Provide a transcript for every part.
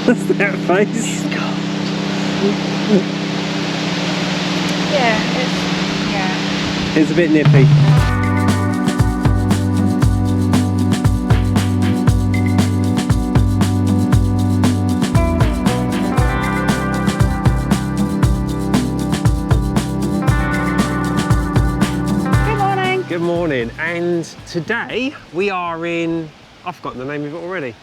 What's that face? Yeah, It's a bit nippy. Good morning. Good morning, and today we are in, I've forgotten the name of it already.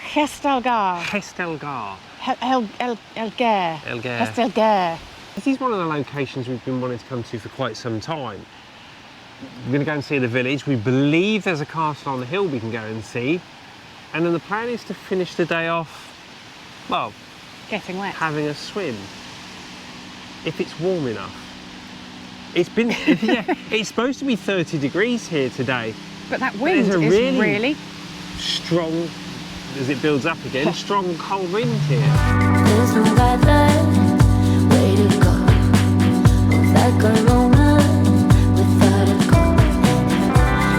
Hestelgar. Hestelgar. Elgar. Elgar. Hestelgar. This is one of the locations we've been wanting to come to for quite some time. We're going to go and see the village. We believe there's a castle on the hill we can go and see. And then the plan is to finish the day off, well, Getting wet. having a swim. If it's warm enough. It's been, yeah, it's supposed to be 30 degrees here today. But that wind there's a is really- really... Strong, as it builds up again, strong cold wind here. There's no right way to go. Move like a Roman without a goal.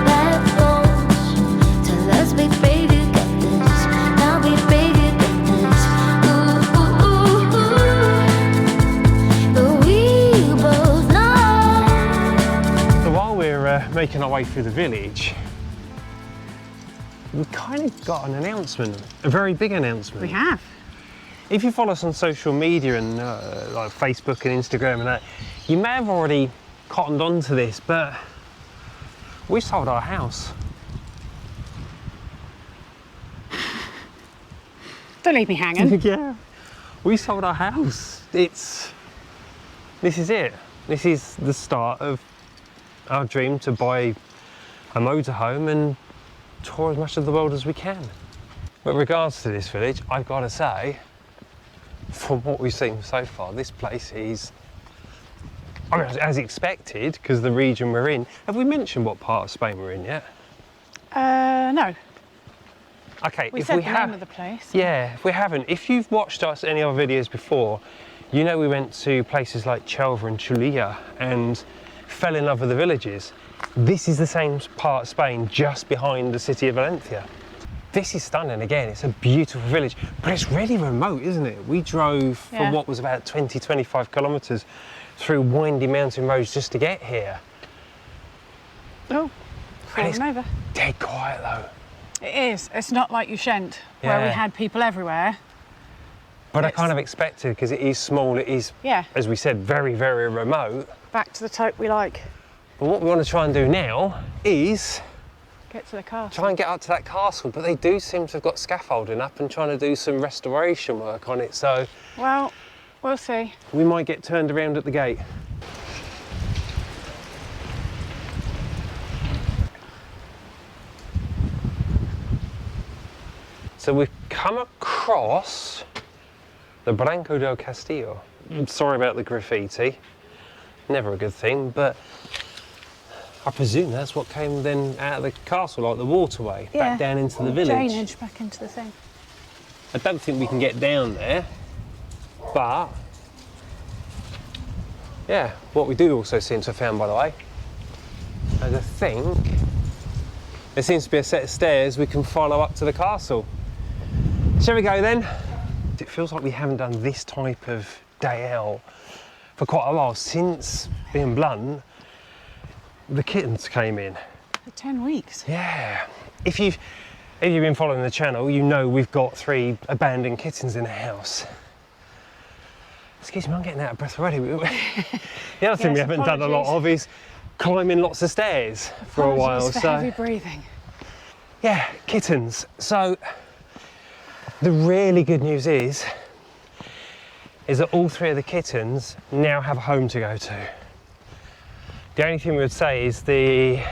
That goes till us be baby got this. Now be baby got this. Ooh, ooh, ooh, ooh. But we both know. So while we're making our way through the village, we kind of got an announcement, a very big announcement. We have. If you follow us on social media and like Facebook and Instagram and that, you may have already cottoned on to this, but we sold our house. Don't leave me hanging. Yeah, we sold our house. This is it. This is the start of our dream to buy a motorhome and tour as much of the world as we can. With regards to this village, I've got to say, from what we've seen so far, this place is, I mean, as expected, because the region we're in. Have we mentioned what part of Spain we're in yet? No. Okay, We if said we the have, name of the place. yeah, if we haven't, if you've watched us any other videos before, you know we went to places like Chelva and Chulia and fell in love with the villages. This is the same part of Spain, just behind the city of Valencia. This is stunning again, it's a beautiful village, but it's really remote, isn't it? We drove for Yeah. what was about 20, 25 kilometres through windy mountain roads just to get here. Oh, And it's falling over. dead quiet though. It is. It's not like Ushent, where we Yeah. had people everywhere. But I It's- kind of expected, because it is small, it is, Yeah. as we said, very, very remote. Back to the tote we like. But what we want to try and do now is Get to the car. try and get up to that castle, but they do seem to have got scaffolding up and trying to do some restoration work on it, so Well, we'll see. we might get turned around at the gate. So we've come across the Branco del Castillo. I'm sorry about the graffiti, never a good thing, but I presume that's what came then out of the castle, like the waterway, back down into the village. Drainage back into the thing. I don't think we can get down there, but yeah, what we do also seem to have found, by the way, is I think there seems to be a set of stairs we can follow up to the castle. Shall we go then? It feels like we haven't done this type of day out for quite a while, since, being blunt, the kittens came in. For 10 weeks. Yeah. If you've been following the channel, you know we've got 3 abandoned kittens in the house. Excuse me, I'm getting out of breath already. The other thing we Yes, haven't done a lot apologies. of is climbing lots of stairs for a while. Apologies for So heavy breathing. yeah, kittens. So the really good news is that all 3 of the kittens now have a home to go to. The only thing we would say is the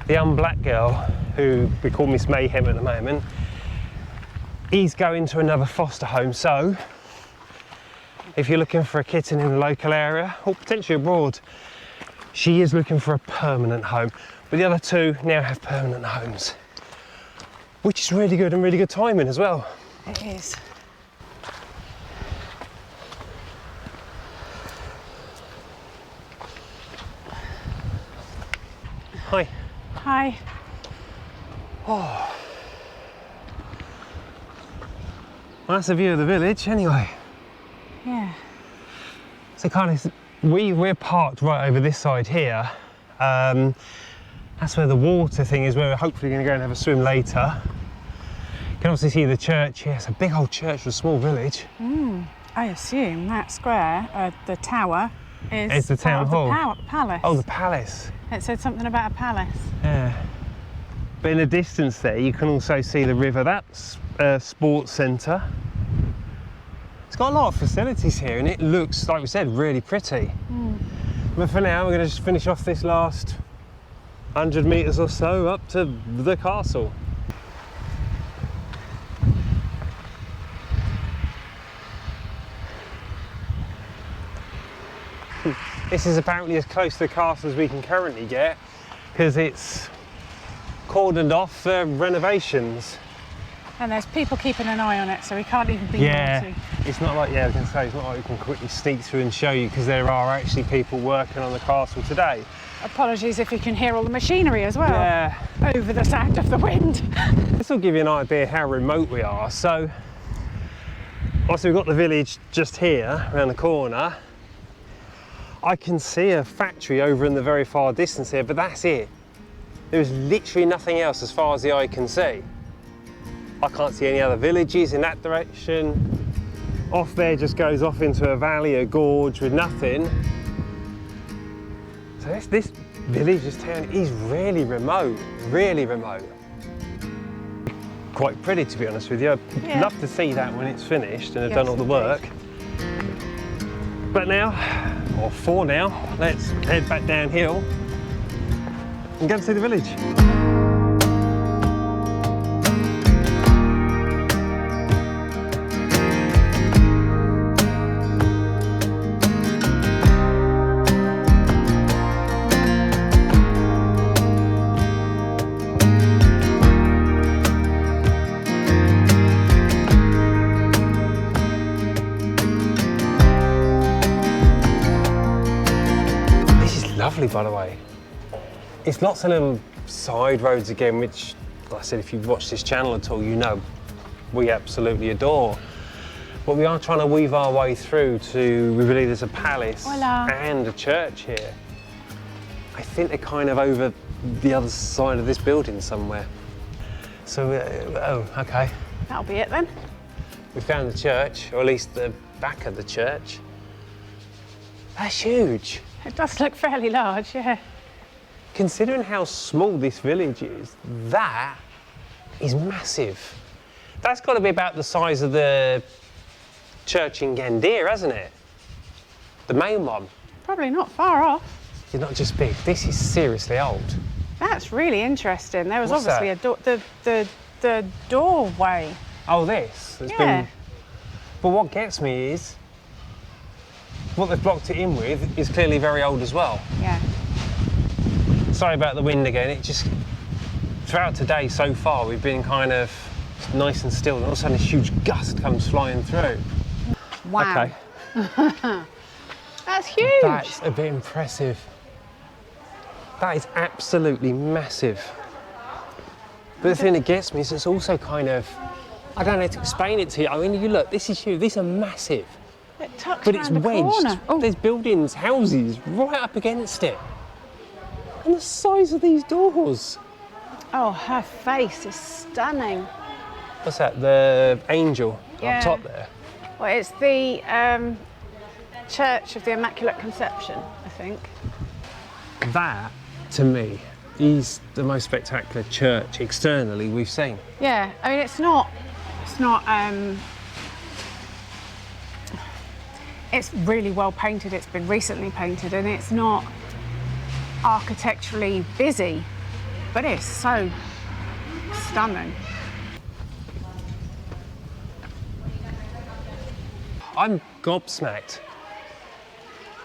young black girl, who we call Miss Mayhem at the moment, is going to another foster home. So if you're looking for a kitten in the local area, or potentially abroad, she is looking for a permanent home. But the other 2 now have permanent homes, which is really good and really good timing as well. It is. Hi. Hi. Well, that's a view of the village anyway. Yeah. So kind of, we're parked right over this side here. That's where the water thing is, where we're hopefully going to go and have a swim later. You can also see the church here. It's a big old church for a small village. I assume that square, the tower, is It's the town part of hall. the palace. Oh, the palace. It said something about a palace. Yeah. But in the distance there, you can also see the river. That's a sports centre. It's got a lot of facilities here, and it looks, like we said, really pretty. But for now, we're going to just finish off this last 100 metres or so up to the castle. This is apparently as close to the castle as we can currently get, because it's cordoned off for renovations. And there's people keeping an eye on it, so we can't even be Yeah, naughty. it's not like, I was going to say, it's not like we can quickly sneak through and show you, because there are actually people working on the castle today. Apologies if you can hear all the machinery as well, Yeah, over the sound of the wind. this will give you an idea how remote we are. So, obviously we've got the village just here, around the corner. I can see a factory over in the very far distance here, but that's it. There's literally nothing else as far as the eye can see. I can't see any other villages in that direction. Off there just goes off into a valley, a gorge with nothing. So this village, this town is really remote, really remote. Quite pretty, to be honest with you. I'd Yeah. love to see that when it's finished and have Yes, done all the indeed. work. But now, or for now, let's head back downhill and go and see the village. Lovely, by the way. It's lots of little side roads again, which, like I said, if you've watched this channel at all, you know we absolutely adore. But we are trying to weave our way through to, we believe there's a palace Hola. and a church here. I think they're kind of over the other side of this building somewhere. So, oh, okay. That'll be it then. We found the church, or at least the back of the church. That's huge. It does look fairly large, yeah. Considering how small this village is, that is massive. That's got to be about the size of the church in Gandir, hasn't it? The main one. Probably not far off. It's not just big, this is seriously old. That's really interesting. There was What's obviously that? a door, the doorway. Oh, this? It's Yeah. But what gets me is, what they've blocked it in with is clearly very old as well. Yeah. Sorry about the wind again, it just, throughout today so far, we've been kind of nice and still, and all of a sudden this huge gust comes flying through. Wow. Okay. That's huge. That's a bit impressive. That is absolutely massive. But the thing that gets me is it's also kind of, I don't know how to explain it to you. I mean, you look, this is huge, these are massive, It tucks but it's around the wedged. corner. Oh, There's buildings, houses right up against it. And the size of these doors. oh, her face is stunning. What's that, the angel Yeah. up top there? Well, it's the Church of the Immaculate Conception, I think. That, to me, is the most spectacular church externally we've seen. Yeah, I mean, it's not, it's really well painted. It's been recently painted, and it's not architecturally busy, but it's so stunning. I'm gobsmacked.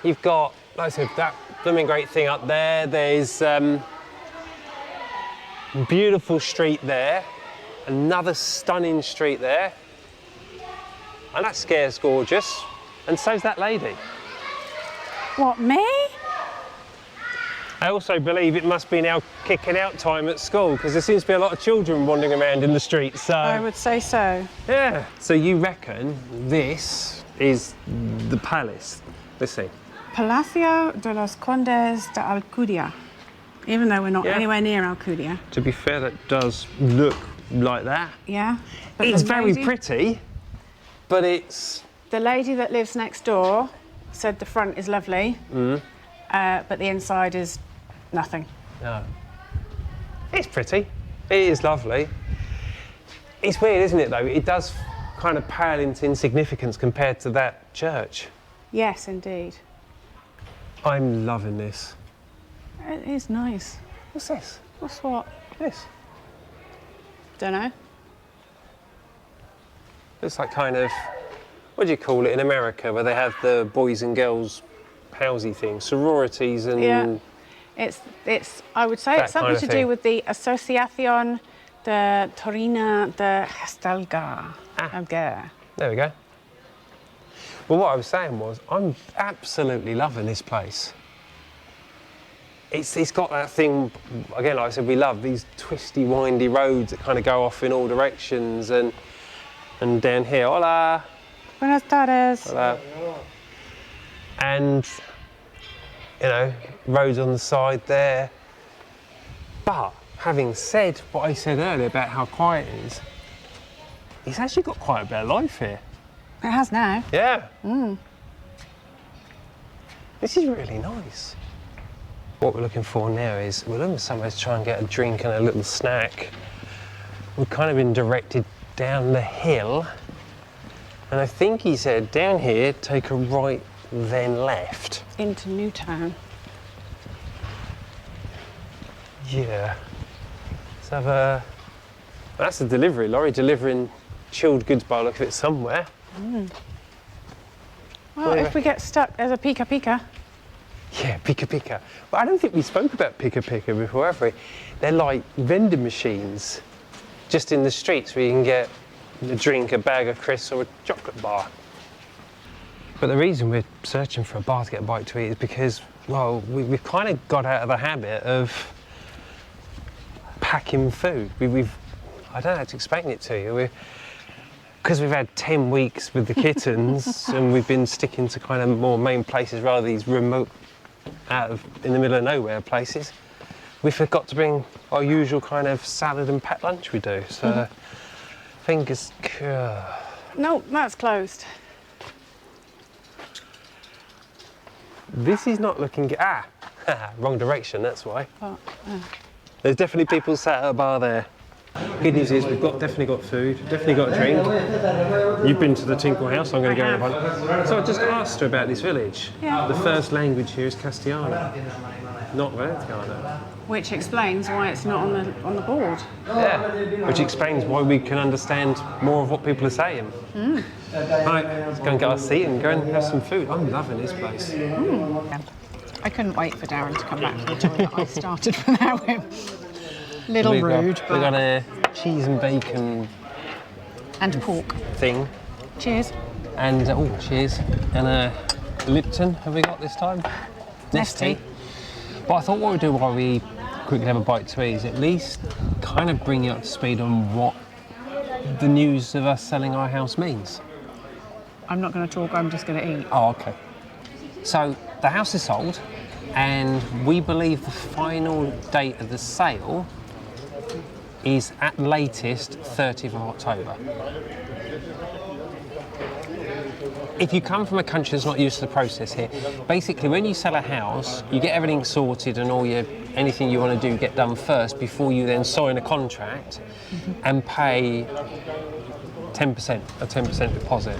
You've got, like I said, that blooming great thing up there. There's beautiful street there, another stunning street there, and that scare's gorgeous, and so's that lady. What, me? I also believe it must be now kicking out time at school because there seems to be a lot of children wandering around in the streets. So I would say so. yeah. So you reckon this is the palace? Let's see. Palacio de los Condes de Alcudia. Even though we're not Yeah. anywhere near Alcudia. To be fair, that does look like that. Yeah. But It's the very lady- pretty, but it's The lady that lives next door said the front is lovely, but the inside is nothing. no. It's pretty. It is lovely. It's weird, isn't it? Though it does kind of pale into insignificance compared to that church. Yes, indeed. I'm loving this. It is nice. What's this? What's what? This Don't know. looks like kind of, what do you call it in America, where they have the boys and girls housey thing, sororities and. Yeah. It's. I would say That it's something kind of to thing. do with the Asociación de Torina de Hestelga. Algar. There we go. Well, what I was saying was, I'm absolutely loving this place. It's got that thing, again, like I said, we love these twisty, windy roads that kind of go off in all directions, and down here, hola, Buenas tardes. hola. And, you know, roads on the side there. But, having said what I said earlier about how quiet it is, it's actually got quite a bit of life here. It has now. Yeah. This is really nice. What we're looking for now is we're looking for somewhere to try and get a drink and a little snack. We've kind of been directed down the hill, and I think he said down here, take a right, then left. Into Newtown. Yeah. Let's have a. That's a delivery lorry delivering chilled goods by the look of it somewhere. Well, Yeah. if we get stuck, there's a Pika Pika. Yeah, Pika Pika. Well, I don't think we spoke about Pika Pika before, have we? They're like vending machines just in the streets where you can get a drink, a bag of crisps or a chocolate bar. But the reason we're searching for a bar to get a bite to eat is because, well, we've kind of got out of the habit of packing food. I don't know how to explain it to you. Because we've had 10 weeks with the kittens and we've been sticking to kind of more main places rather than these remote, in the middle of nowhere places, we forgot to bring our usual kind of salad and packed lunch we do. So, fingers crossed. No, that's closed. This is not looking good. Ah, wrong direction, that's why. Oh, There's definitely people sat at a bar there. Good news is we've definitely got food, definitely got a drink. You've been to the Tinkle House, I'm going to go and have one. So I just asked her about this village. Yeah. The first language here is Castellano, not Valenciano. which explains why it's not on the board. Yeah, which explains why we can understand more of what people are saying. Right, let's go and get our seat and go and have some food. I'm loving this place. I couldn't wait for Darren to come back to the toilet. I started without him. Little rude, We got a cheese and bacon and pork. thing, Cheers. and oh, cheers, and a Lipton. Have we got this time? Nestea. But I thought what we'd do while we quickly have a bite to eat is at least kind of bring you up to speed on what the news of us selling our house means. I'm not going to talk, I'm just going to eat. Oh, okay. So the house is sold, and we believe the final date of the sale is at latest 30th of October. If you come from a country that's not used to the process here, basically when you sell a house, you get everything sorted and anything you want to do get done first before you then sign a contract and pay 10%, a 10% deposit.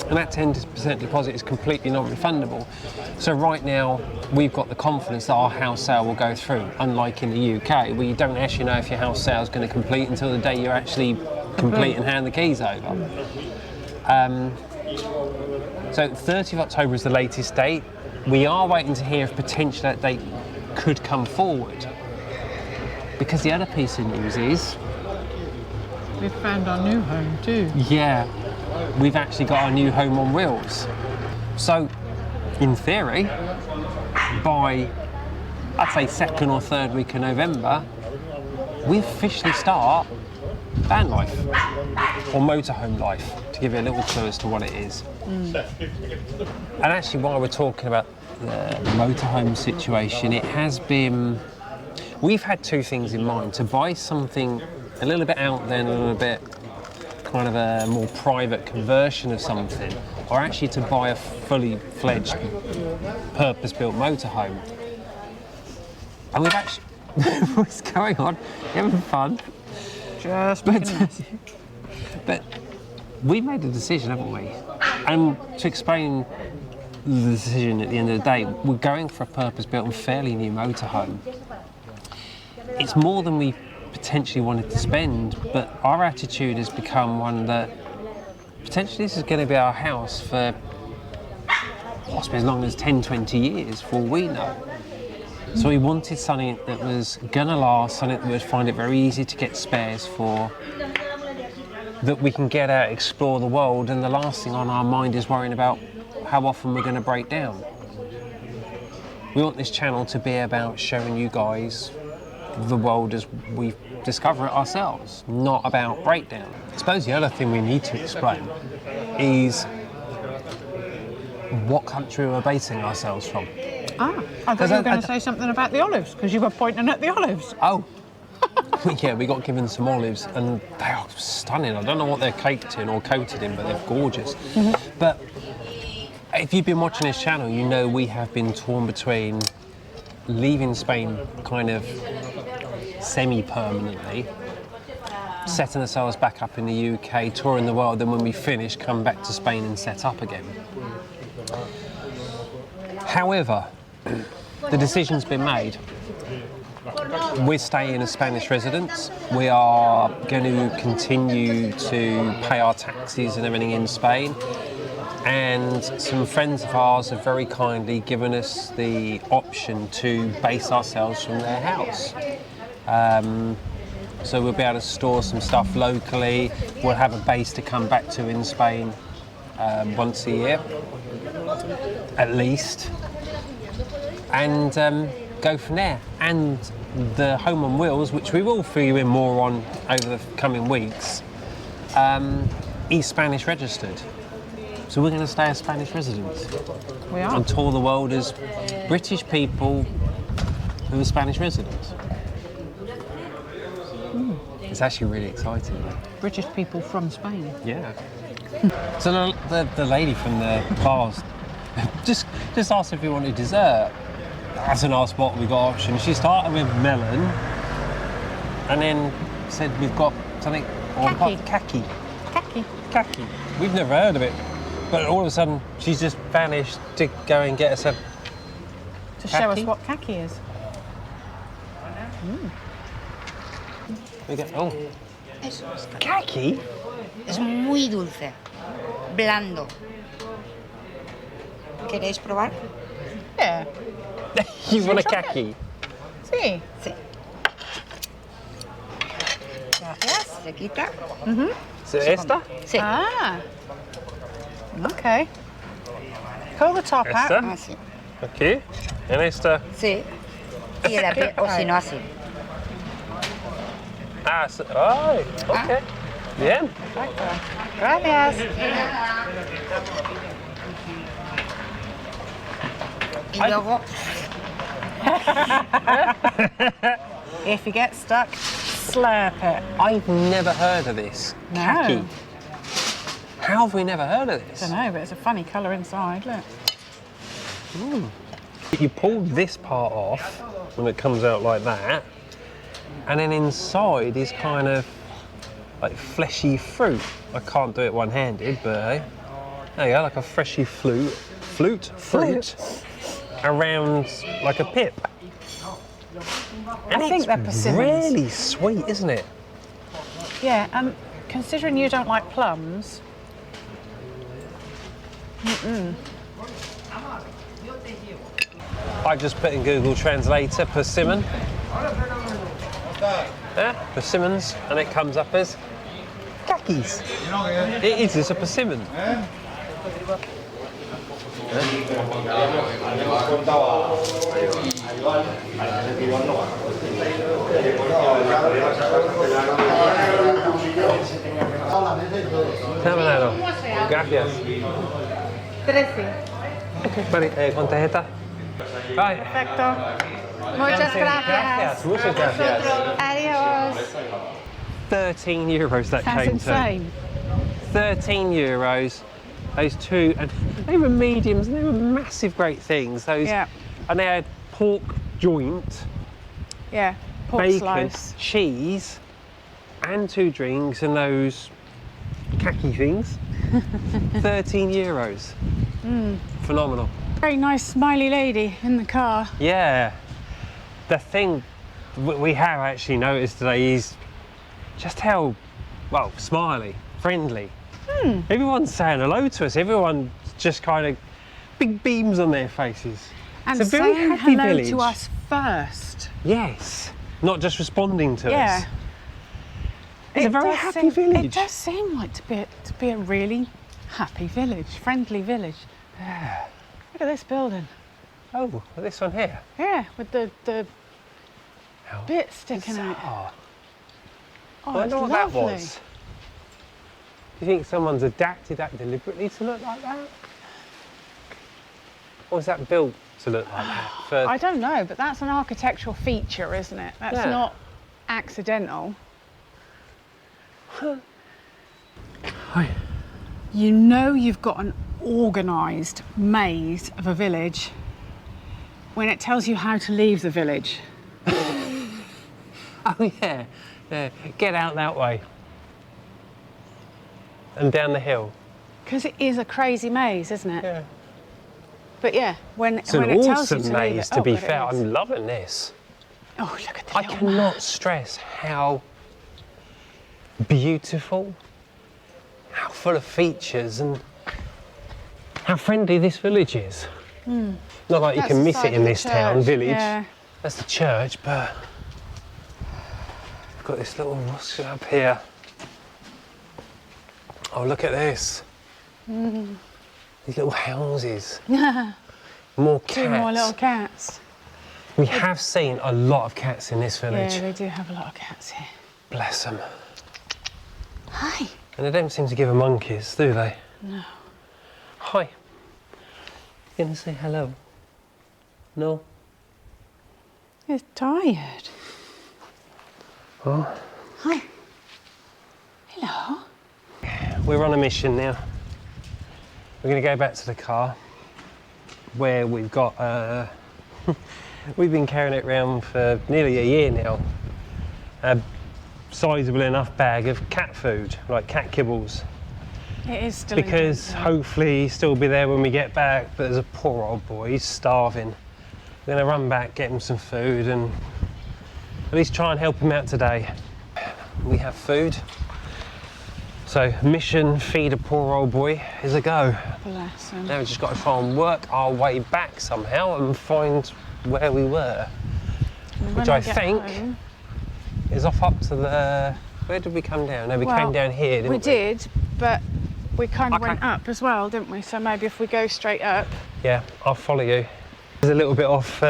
And that 10% deposit is completely non-refundable. So right now, we've got the confidence that our house sale will go through, unlike in the UK, where you don't actually know if your house sale is going to complete until the day you actually complete and hand the keys over. So 30th of October is the latest date. We are waiting to hear if potentially that date could come forward. Because the other piece of news is, We've found our new home too. yeah, we've actually got our new home on wheels. So, in theory, by I'd say second or third week of November, we officially start van life or motorhome life, to give you a little clue as to what it is. And actually, while we're talking about the motorhome situation, it has been, we've had two things in mind: to buy something a little bit out there and a little bit kind of a more private conversion of something, or actually to buy a fully fledged purpose-built motorhome. And we've actually, what's going on? You having fun? Just But we've made a decision, haven't we? And to explain the decision at the end of the day, we're going for a purpose-built and fairly new motorhome. It's more than we potentially wanted to spend, but our attitude has become one that potentially this is going to be our house for possibly as long as 10, 20 years, for all we know. So we wanted something that was going to last, something that we'd find it very easy to get spares for, that we can get out, explore the world, and the last thing on our mind is worrying about how often we're going to break down. We want this channel to be about showing you guys the world as we discover it ourselves, not about breakdown. I suppose the other thing we need to explain is what country we're basing ourselves from. I thought you were going to say something about the olives, because you were pointing at the olives. Oh, yeah, we got given some olives and they are stunning. I don't know what they're caked in or coated in, but they're gorgeous. But if you've been watching this channel, you know we have been torn between leaving Spain kind of semi-permanently, setting ourselves back up in the UK, touring the world, then when we finish, come back to Spain and set up again. However, the decision's been made. We're staying as Spanish residents. We are going to continue to pay our taxes and everything in Spain. And some friends of ours have very kindly given us the option to base ourselves from their house. So we'll be able to store some stuff locally. We'll have a base to come back to in Spain once a year, at least. And go from there. And the Home on Wheels, which we will fill you in more on over the coming weeks, is Spanish registered. So we're going to stay as Spanish residents. We are. And tour the world as British people who are Spanish residents. It's actually really exciting. British people from Spain. Yeah. So the lady from the bars just asked if we wanted dessert. I didn't ask what we got options. She started with melon and then said we've got something kaki. Kaki. We've never heard of it. But all of a sudden she's just vanished to go and get us a To show us what kaki is. We go, oh, Eso es. kaki? Es muy dulce, blando. ¿Queréis probar? Yeah. You want a kaki? Sí. Sí. Gracias. Se quita. So esta? Sí. Ah. Okay. Pull the top out. Esta? Así. Aquí. En esta. Sí. Y el apriete, o si no así. Ah, ay, ok. Bien. Gracias. Y luego, If you get stuck, slurp it. I've never heard of this. No. Kaki. How have we never heard of this? Don't know, but it's a funny colour inside. Look. You pull this part off when it comes out like that, and then inside is kind of like fleshy fruit. I can't do it one-handed, but there you go, like a fleshy fruit around like a pip. And I think it's they're persimmons. really sweet, isn't it? Yeah, and considering you don't like plums, I just put in Google Translator persimmon. Yeah, persimmons, and it comes up as kakis. It is, it's a persimmon. Camarero. Gracias. 13. Vale, con tarjeta. Bye. Perfecto. Muchas gracias. Muchas gracias. Adios. 13 euros that That's came insane. to. 13 euros. Those two, and they were mediums, and they were massive, great things. Those, Yeah. and they had pork joint, Yeah. Pork bacon, slice. cheese, and 2 drinks, and those khaki things. 13 euros. Phenomenal. Very nice smiley lady in the car. Yeah. The thing we have actually noticed today is just how, well, smiley, friendly. Everyone's saying hello to us. Everyone just kind of big beams on their faces. And it's a very saying happy hello village. to us first. Yes. Not just responding to Yeah. us. It's a very does happy seem- village. It does seem like to be a really happy village, friendly village. Look at this building. Oh, this one here. Yeah, with the How bit sticking out. bizarre. Oh, I wonder it's what lovely. that was. Do you think someone's adapted that deliberately to look like that? Or was that built to look like that? For... I don't know, but that's an architectural feature, isn't it? That's Yeah. not accidental. Hi. You know you've got an organised maze of a village when it tells you how to leave the village. Oh yeah, yeah. Get out that way. And down the hill. Because it is a crazy maze, isn't it? Yeah. But yeah, when It's when an it tells you awesome to leave maze, it, to be God, it fair. is. I'm loving this. Oh, look at the I little cannot stress how beautiful, how full of features, and how friendly this village is. Not like you That's can the miss side it in of the this town, church, village. Yeah. That's the church, but we've got this little mosque up here. Oh, look at this. These little houses. More cats. 2 more little cats. We have seen a lot of cats in this Yeah, village. they do have a lot of cats here. Bless them. Hi. And they don't seem to give a monkeys, do they? No. Hi. You gonna say hello? No? He's tired. Oh. Hi. Hello. We're on a mission now. We're going to go back to the car where we've got, we've been carrying it around for nearly a year now. A sizable enough bag of cat food, like cat kibbles. It is still Because intense, hopefully he'll still be there when we get back, but there's a poor old boy, he's starving. We're going to run back, get him some food and at least try and help him out today. We have food. So mission feed a poor old boy is a go. Bless him. Now we've just got to try and work our way back somehow and find where we were. And which when I we get think home- Is off up to the... Where did we come down? No, we Well, came down here, didn't we? We did, but we kind of Okay. went up as well, didn't we? So maybe if we go straight up. Yeah, I'll follow you. It's a little bit off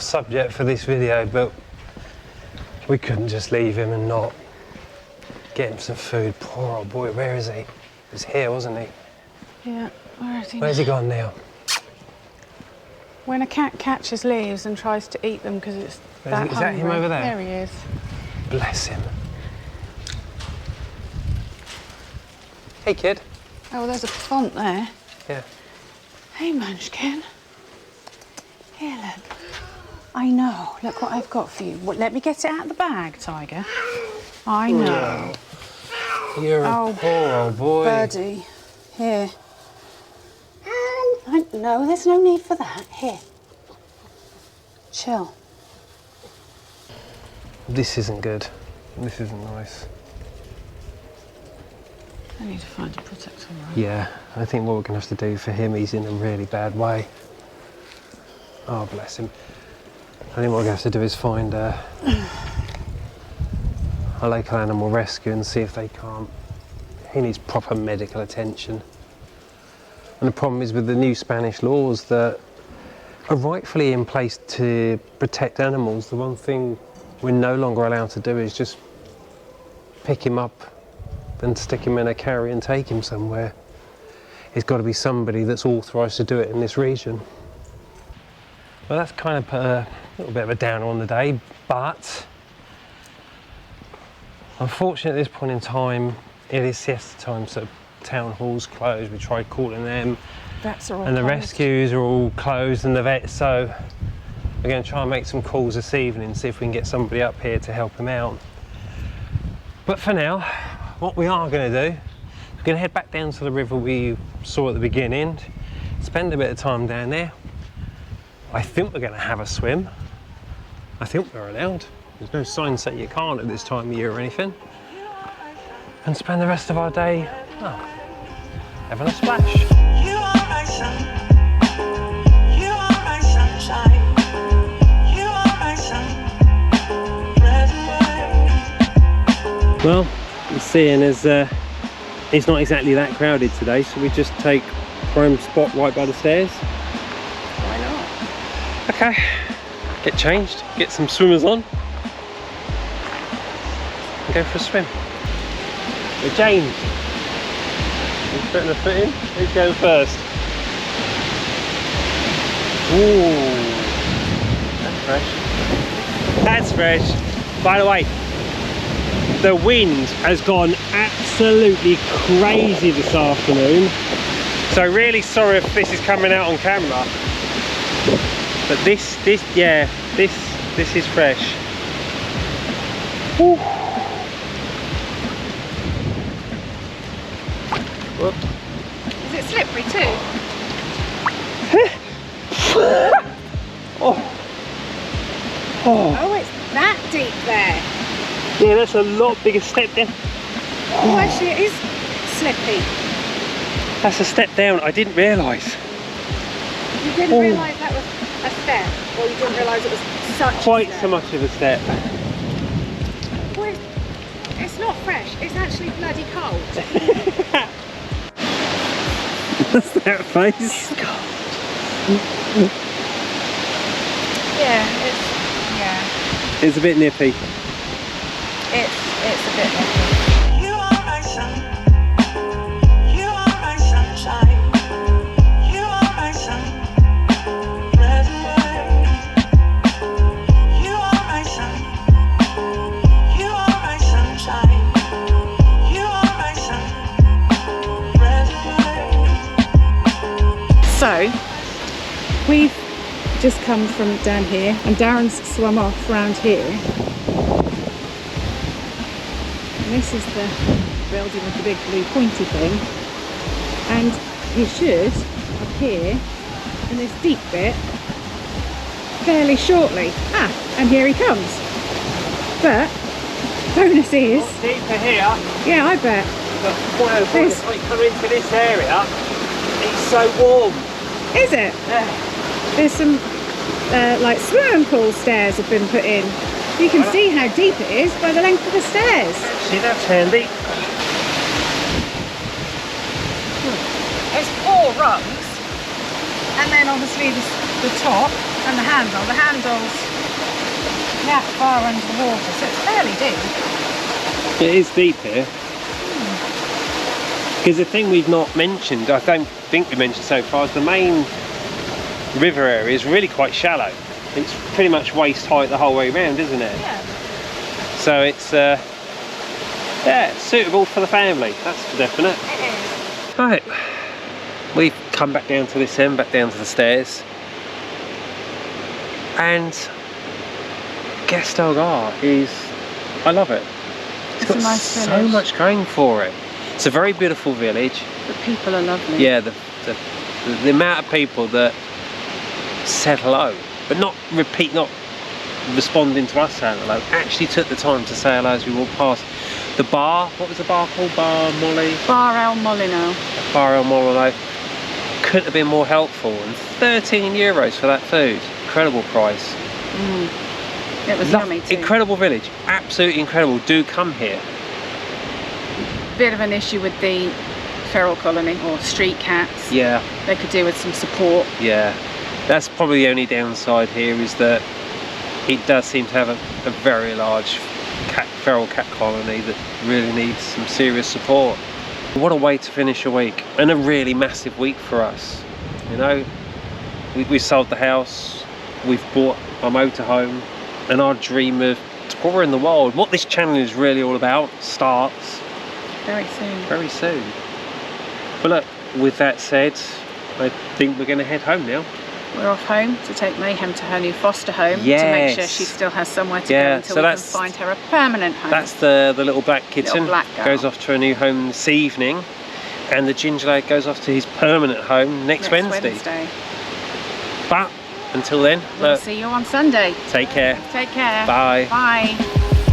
subject for this video, but we couldn't just leave him and not get him some food. Poor old boy, where is he? He was here, wasn't he? Yeah. Where is he? Where's he gone now? When a cat catches leaves and tries to eat them because it's that Is that him hungry. over there? There he is. Bless him. Hey, kid. Oh, there's a font there. Yeah. Hey, Munchkin. Here, look. I know. Look what I've got for you. Well, let me get it out of the bag, Tiger. I know. You're Oh, a poor old boy. Birdie. Here. No, there's no need for that. Here. Chill. This isn't good. This isn't nice. I need to find a protector. Right? Yeah, I think what we're going to have to do for him, he's in a really bad way. Oh, bless him. I think what we're going to have to do is find a local animal rescue and see if they can't. He needs proper medical attention. And the problem is with the new Spanish laws that are rightfully in place to protect animals, the one thing we're no longer allowed to do is just pick him up and stick him in a carry and take him somewhere. It's got to be somebody that's authorised to do it in this region. Well, that's kind of put a little bit of a downer on the day, but unfortunately at this point in time, it is siesta time, so town hall's closed. We tried calling them, Vets are all and the closed. rescues are all closed and the vets, so we're going to try and make some calls this evening, see if we can get somebody up here to help him out. But for now, what we are going to do, we're going to head back down to the river we saw at the beginning, spend a bit of time down there. I think we're going to have a swim. I think we're allowed. There's no sign saying you can't at this time of year or anything. And spend the rest of our day, well, having a splash. You are my sun. You are my sunshine. You are my sun. Red and white. Well, you're seeing as it's not exactly that crowded today, so we just take prime spot right by the stairs. Why not? Okay, get changed, get some swimmers on, and go for a swim. We're changed. Who's putting a foot in? Who's going first? Ooh, that's fresh. That's fresh. By the way, the wind has gone absolutely crazy this afternoon. So really sorry if this is coming out on camera. But this is fresh. Woo. Whoop. Is it slippery too? Oh. Oh. Oh, it's that deep there. Yeah, that's a lot bigger step down. Oh, actually it is slippy. That's a step down. I didn't realise. You didn't Oh. realise that was a step, or you didn't realise it was such Quite a step? so much of a step. Well, it's not fresh, it's actually bloody cold. What's that face? Yeah, It's a bit nippy. it's a bit nippy. You are my sun. You are my sunshine. You are my sun. Red and white. You are my sun. You are my sunshine. You are my sun. Red and white. So, we've just come from down here, and Darren's swum off round here. And this is the building with the big blue pointy thing. And you should appear in this deep bit fairly shortly. Ah, and here he comes. But, bonus is, Deeper here. yeah, I bet. This- When you come into this area, it's so warm. Is it? There's some like swimming pool stairs have been put in. You can see how deep it is by the length of the stairs. See, that's handy. It's 4 rungs, and then obviously the top and the handle. The handle's that far under the water, so it's fairly deep. It is deep here. Because the thing we've not mentioned, I don't think we mentioned so far, is the main river area is really quite shallow. It's pretty much waist height the whole way around, isn't it? Yeah. So it's yeah, suitable for the family, that's for definite. It is. Right, we've come back down to this end, back down to the stairs, and Guest Algar is, I love it. It's It's a got nice so village. much going for it. It's a very beautiful village. The people are lovely. Yeah, the amount of people that said hello, but not responding to us saying hello, actually took the time to say hello as we walked past. The bar, what was the bar called? Bar Molly? Bar El Molino. Bar El Molino. Couldn't have been more helpful. And €13 for that food. Incredible price. It was yummy too. Incredible village. Absolutely incredible. Do come here. Bit of an issue with the feral colony or street cats. Yeah, They could do with some support. yeah. That's probably the only downside here, is that it does seem to have a very large feral cat colony that really needs some serious support. What a way to finish a week, and a really massive week for us. You know, we sold the house, we've bought our motorhome, and our dream of touring the world, what this channel is really all about, starts Very soon. very soon. But look, with that said, I think we're going to head home now. We're off home to take Mayhem to her new foster home to make sure Yes. she still has somewhere to Yeah, go until so we can that's- find her a permanent home. That's the little black kitten. black girl. Goes off to a new home this evening, and the ginger lad goes off to his permanent home next Wednesday. But until then, We'll look, see you on Sunday. take care. Take care. Bye. Bye.